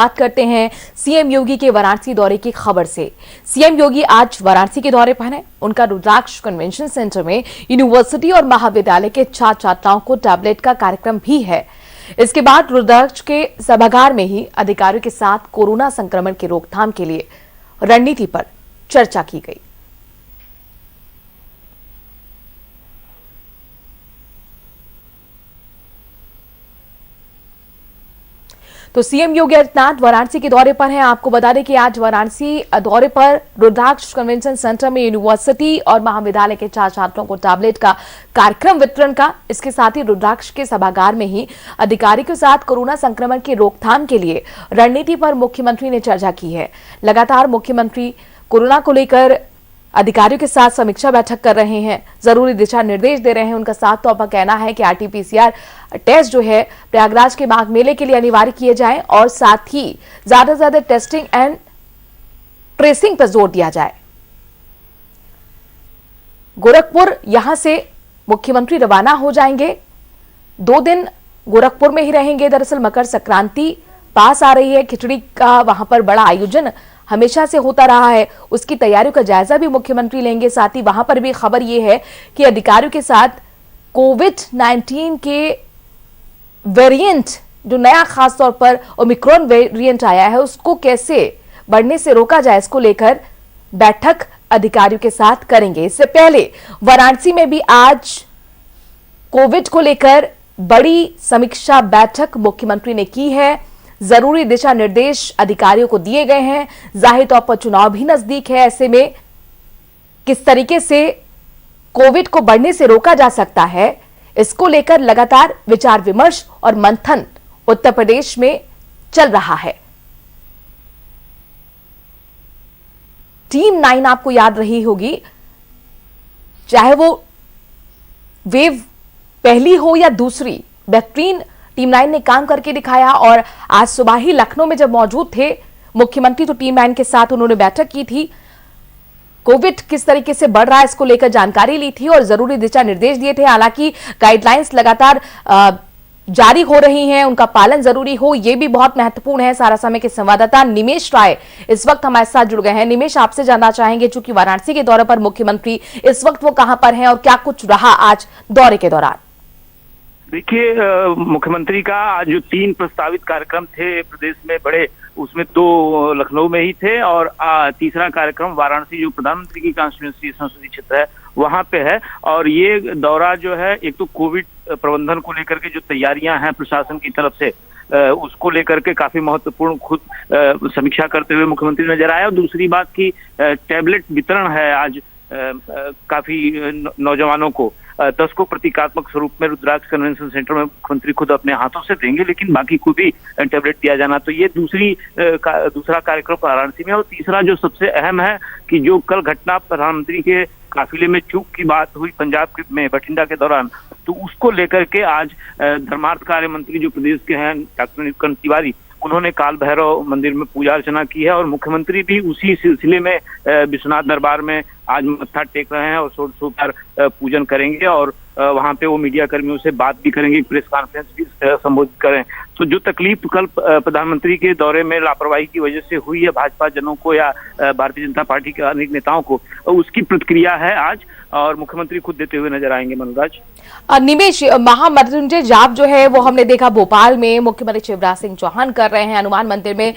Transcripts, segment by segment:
बात करते हैं सीएम योगी के वाराणसी दौरे की खबर से। सीएम योगी आज वाराणसी के दौरे पर हैं। उनका रुद्राक्ष कन्वेंशन सेंटर में यूनिवर्सिटी और महाविद्यालय के छात्र छात्राओं को टैबलेट का कार्यक्रम भी है। इसके बाद रुद्राक्ष के सभागार में ही अधिकारियों के साथ कोरोना संक्रमण की रोकथाम के लिए रणनीति पर चर्चा की गई। तो सीएम योगी आदित्यनाथ वाराणसी के दौरे पर हैं। आपको बता दें कि आज वाराणसी दौरे पर रुद्राक्ष कन्वेंशन सेंटर में यूनिवर्सिटी और महाविद्यालय के छात्र छात्रों को टैबलेट का कार्यक्रम वितरण का, इसके साथ ही रुद्राक्ष के सभागार में ही अधिकारी के साथ कोरोना संक्रमण की रोकथाम के लिए रणनीति पर मुख्यमंत्री ने चर्चा की है। लगातार मुख्यमंत्री कोरोना को लेकर अधिकारियों के साथ समीक्षा बैठक कर रहे हैं, जरूरी दिशा निर्देश दे रहे हैं। उनका साफ तौर पर कहना है कि आरटीपीसीआर टेस्ट जो है प्रयागराज के माघ मेले के लिए अनिवार्य किए जाएं और साथ ही ज्यादा से ज्यादा टेस्टिंग एंड ट्रेसिंग पर जोर दिया जाए। गोरखपुर यहां से मुख्यमंत्री रवाना हो जाएंगे। 2 दिन गोरखपुर में ही रहेंगे। दरअसल मकर संक्रांति पास आ रही है, खिचड़ी का वहां पर बड़ा आयोजन हमेशा से होता रहा है, उसकी तैयारियों का जायजा भी मुख्यमंत्री लेंगे। साथ ही वहां पर भी खबर यह है कि अधिकारियों के साथ कोविड-19 के वेरिएंट जो नया खासतौर पर ओमिक्रॉन वेरिएंट आया है उसको कैसे बढ़ने से रोका जाए, इसको लेकर बैठक अधिकारियों के साथ करेंगे। इससे पहले वाराणसी में भी आज कोविड को लेकर बड़ी समीक्षा बैठक मुख्यमंत्री ने की है। जरूरी दिशा निर्देश अधिकारियों को दिए गए हैं। जाहिर तौर पर चुनाव भी नजदीक है, ऐसे में किस तरीके से कोविड को बढ़ने से रोका जा सकता है, इसको लेकर लगातार विचार विमर्श और मंथन उत्तर प्रदेश में चल रहा है। टीम 9 आपको याद रही होगी, चाहे वो वेव पहली हो या दूसरी, बेहतरीन टीम 9 ने काम करके दिखाया। और आज सुबह ही लखनऊ में जब मौजूद थे मुख्यमंत्री तो टीम 9 के साथ उन्होंने बैठक की थी। कोविड किस तरीके से बढ़ रहा है इसको लेकर जानकारी ली थी और जरूरी दिशा निर्देश दिए थे। हालांकि गाइडलाइंस लगातार जारी हो रही हैं, उनका पालन जरूरी हो, यह भी बहुत महत्वपूर्ण है। सारा समय के संवाददाता निमेश राय इस वक्त हमारे साथ जुड़ गए हैं। निमेश, आपसे जानना चाहेंगे, चूंकि वाराणसी के दौरे पर मुख्यमंत्री इस वक्त वो कहां पर हैं और क्या कुछ रहा आज दौरे के दौरान? देखिए, मुख्यमंत्री का आज जो 3 प्रस्तावित कार्यक्रम थे प्रदेश में बड़े, उसमें 2 लखनऊ में ही थे और तीसरा कार्यक्रम वाराणसी जो प्रधानमंत्री की कॉन्स्टिट्यूंसी संसदीय क्षेत्र है वहां पे है। और ये दौरा जो है, एक तो कोविड प्रबंधन को लेकर के जो तैयारियां हैं प्रशासन की तरफ से, उसको लेकर के काफी महत्वपूर्ण खुद समीक्षा करते हुए मुख्यमंत्री नजर आया। और दूसरी बात की टैबलेट वितरण है आज काफी नौजवानों को 10 को प्रतीकात्मक स्वरूप में रुद्राक्ष कन्वेंशन सेंटर में मुख्यमंत्री खुद अपने हाथों से देंगे, लेकिन बाकी को भी टैबलेट दिया जाना। तो ये दूसरा कार्यक्रम वाराणसी में। और तीसरा जो सबसे अहम है कि जो कल घटना प्रधानमंत्री के काफिले में चूक की बात हुई पंजाब में बठिंडा के दौरान, तो उसको लेकर के आज धर्मार्थ कार्य मंत्री जो प्रदेश के हैं डॉक्टर नीलकंठ तिवारी, उन्होंने काल भैरव मंदिर में पूजा अर्चना की है। और मुख्यमंत्री भी उसी सिलसिले में विश्वनाथ दरबार में आज मत्था टेक रहे हैं और षोडशोपचार पूजन करेंगे और वहां पे वो मीडिया कर्मियों से बात भी करेंगे, प्रेस कॉन्फ्रेंस भी संबोधित करें। तो जो तकलीफ कल प्रधानमंत्री के दौरे में लापरवाही की वजह से हुई है भाजपा जनों को या भारतीय जनता पार्टी के अनेक नेताओं को, उसकी प्रतिक्रिया है आज और मुख्यमंत्री खुद देते हुए नजर आएंगे। मनोराज, निमेश, महामृत्युंजय जाप जो है वो हमने देखा भोपाल में मुख्यमंत्री शिवराज सिंह चौहान कर रहे हैं। हनुमान मंदिर में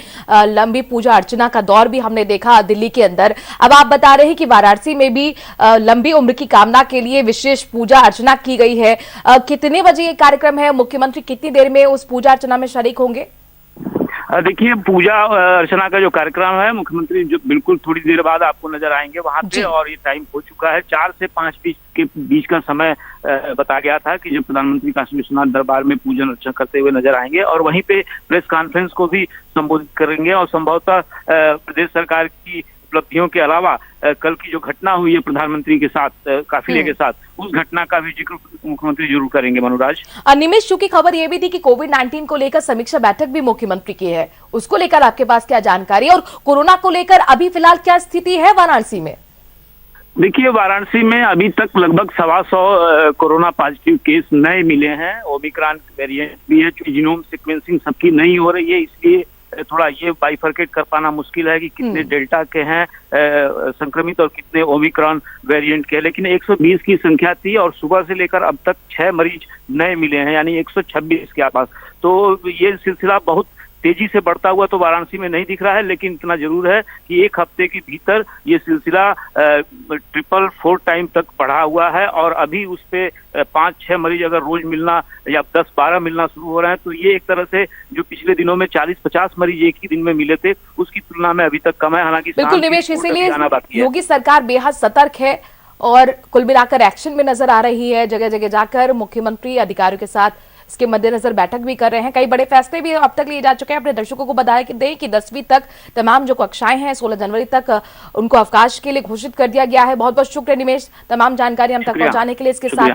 लंबी पूजा अर्चना का दौर भी हमने देखा दिल्ली के अंदर। अब आप बता रहे हैं कि वाराणसी में भी लंबी उम्र की कामना के लिए विशेष पूजा अर्चना की गई है। कितने बजे ये कार्यक्रम है? मुख्यमंत्री कितनी देर में उस पूजा अर्चना में शरीक होंगे? देखिए, पूजा अर्चना का जो कार्यक्रम है, मुख्यमंत्री जो बिल्कुल थोड़ी देर बाद आपको नजर आएंगे वहां पे। और ये टाइम हो चुका है, 4 से 5 के बीच का समय बताया गया था कि जब प्रधानमंत्री काशी विश्वनाथ दरबार में पूजन अर्चना करते हुए नजर आएंगे और वहीं पे प्रेस कॉन्फ्रेंस को भी संबोधित करेंगे। और संभवतः प्रदेश सरकार की उपलब्धियों के अलावा कल की जो घटना हुई है प्रधानमंत्री के साथ, काफिले के साथ, उस घटना का भी जिक्र मुख्यमंत्री जरूर करेंगे। मनोराज, निमेश, चूंकि खबर यह भी थी कि कोविड-19 को लेकर समीक्षा बैठक भी मुख्यमंत्री की है, उसको लेकर आपके पास क्या जानकारी और कोरोना को लेकर अभी फिलहाल क्या स्थिति है वाराणसी में? देखिए, वाराणसी में अभी तक लगभग 125 कोरोना पॉजिटिव केस नए मिले हैं। ओमिक्रॉन वेरिएंट भी है, जीनोम सीक्वेंसिंग सबकी नहीं हो रही है, इसलिए थोड़ा ये बाइफरकेट कर पाना मुश्किल है कि कितने डेल्टा के हैं संक्रमित और कितने ओमिक्रॉन वेरिएंट के, लेकिन 120 की संख्या थी और सुबह से लेकर अब तक 6 मरीज नए मिले हैं, यानी 126 के आसपास। तो ये सिलसिला बहुत तेजी से बढ़ता हुआ तो वाराणसी में नहीं दिख रहा है, लेकिन इतना जरूर है कि एक हफ्ते के भीतर ये सिलसिला 444 टाइम तक बढ़ा हुआ है और अभी उस पे 5-6 मरीज अगर रोज मिलना या 10-12 मिलना शुरू हो रहे हैं, तो ये एक तरह से जो पिछले दिनों में 40-50 मरीज एक ही दिन में मिले थे उसकी तुलना में अभी तक कम है। हालांकि बिल्कुल निमेश, इसीलिए योगी सरकार बेहद सतर्क है और कुल मिलाकर एक्शन में नजर आ रही है। जगह जगह जाकर मुख्यमंत्री अधिकारियों के साथ इसके मद्देनजर बैठक भी कर रहे हैं। कई बड़े फैसले भी अब तक लिए जा चुके हैं। अपने दर्शकों को बताया कि दें कि 10वीं तक तमाम जो कक्षाएं हैं 16 जनवरी तक उनको अवकाश के लिए घोषित कर दिया गया है। बहुत बहुत शुक्रिया निमेश, तमाम जानकारी हम तक पहुंचाने के लिए। इसके साथ